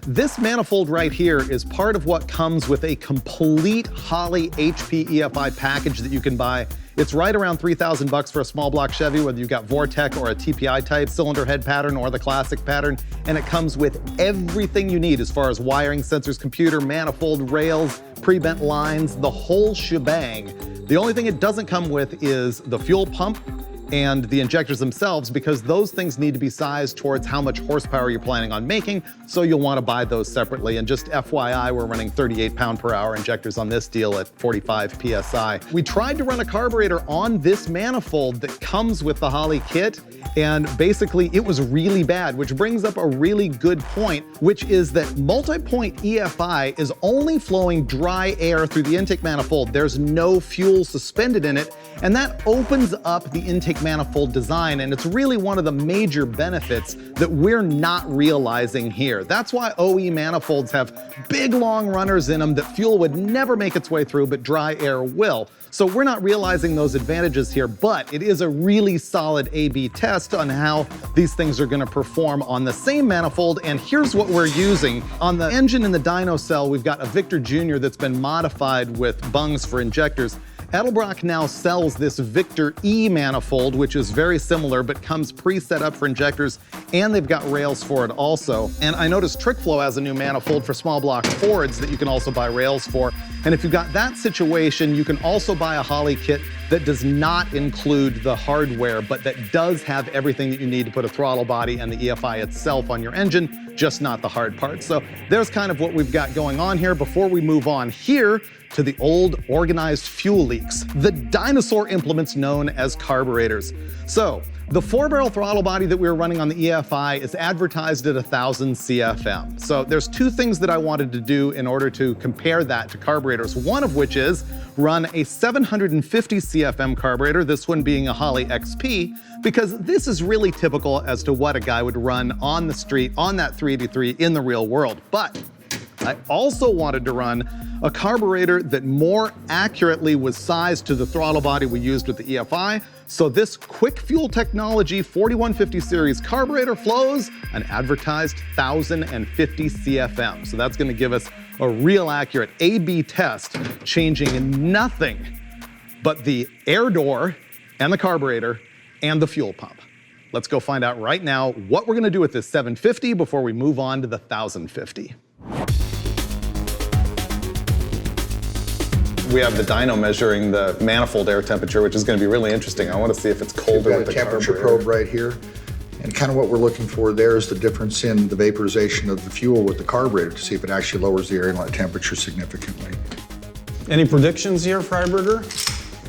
This manifold right here is part of what comes with a complete Holley HP EFI package that you can buy. It's right around $3,000 for a small block Chevy, whether you've got Vortec or a TPI type cylinder head pattern or the classic pattern. And it comes with everything you need as far as wiring, sensors, computer, manifold, rails, pre-bent lines, the whole shebang. The only thing it doesn't come with is the fuel pump and the injectors themselves, because those things need to be sized towards how much horsepower you're planning on making, so you'll want to buy those separately. And just FYI, we're running 38 pound-per-hour injectors on this deal at 45 PSI. We tried to run a carburetor on this manifold that comes with the Holley kit, and basically it was really bad, which brings up a really good point, which is that multi-point EFI is only flowing dry air through the intake manifold. There's no fuel suspended in it, and that opens up the intake manifold design, and it's really one of the major benefits that we're not realizing here. That's why OE manifolds have big long runners in them that fuel would never make its way through, but dry air will. So we're not realizing those advantages here, but it is a really solid A/B test on how these things are gonna perform on the same manifold, and here's what we're using. On the engine in the dyno cell, we've got a Victor Jr. that's been modified with bungs for injectors. Edelbrock now sells this Victor E manifold, which is very similar, but comes pre-set up for injectors, and they've got rails for it also. And I noticed TrickFlow has a new manifold for small block Fords that you can also buy rails for. And if you've got that situation, you can also buy a Holley kit that does not include the hardware, but that does have everything that you need to put a throttle body and the EFI itself on your engine, just not the hard parts. So there's kind of what we've got going on here. Before we move on here to the old organized fuel leaks, the dinosaur implements known as carburetors. So the 4-barrel throttle body that we were running on the EFI is advertised at 1,000 CFM. So there's two things that I wanted to do in order to compare that to carburetors, one of which is run a 750 CFM carburetor, this one being a Holley XP, because this is really typical as to what a guy would run on the street on that 383 in the real world. But I also wanted to run a carburetor that more accurately was sized to the throttle body we used with the EFI. So this Quick Fuel Technology 4150 series carburetor flows an advertised 1,050 CFM. So that's gonna give us a real accurate A/B test, changing nothing but the air door and the carburetor and the fuel pump. Let's go find out right now what we're gonna do with this 750 before we move on to the 1,050. We have the dyno measuring the manifold air temperature, which is going to be really interesting. I want to see if it's colder with the temperature probe right here. And kind of what we're looking for there is the difference in the vaporization of the fuel with the carburetor to see if it actually lowers the air inlet temperature significantly. Any predictions here, Freiburger?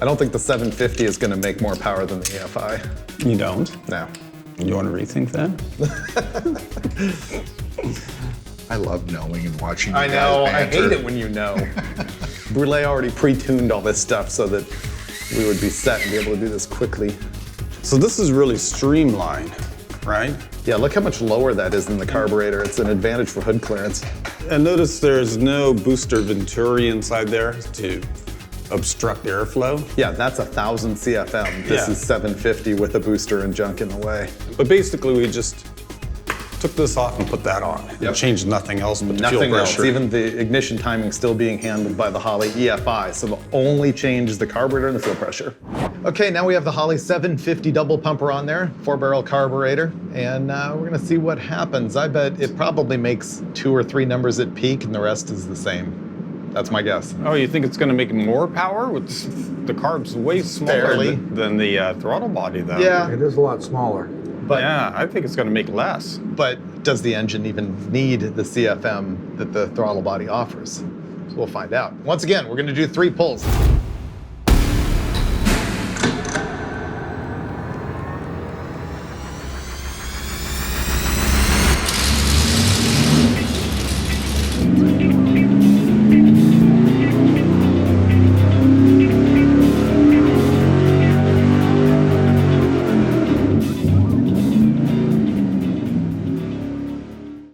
I don't think the 750 is going to make more power than the EFI. You don't? No. You want to rethink that? I love knowing and watching. I know, I hate it when you know. Brulé already pre-tuned all this stuff so that we would be set and be able to do this quickly. So this is really streamlined, right? Yeah, look how much lower that is than the carburetor. It's an advantage for hood clearance. And notice there's no booster venturi inside there to obstruct airflow. Yeah, that's 1,000 CFM. This is 750 with a booster and junk in the way. But basically we just took this off and put that on. It changed nothing else but the fuel pressure. Nothing else, even the ignition timing still being handled by the Holley EFI. So the only change is the carburetor and the fuel pressure. Okay, now we have the Holley 750 double pumper on there, 4-barrel carburetor, and we're gonna see what happens. I bet it probably makes 2 or 3 numbers at peak and the rest is the same. That's my guess. Oh, you think it's gonna make more power? With the carb's way smaller than the throttle body though. Yeah. It is a lot smaller. But yeah, I think it's gonna make less. But does the engine even need the CFM that the throttle body offers? So we'll find out. Once again, we're gonna do 3 pulls.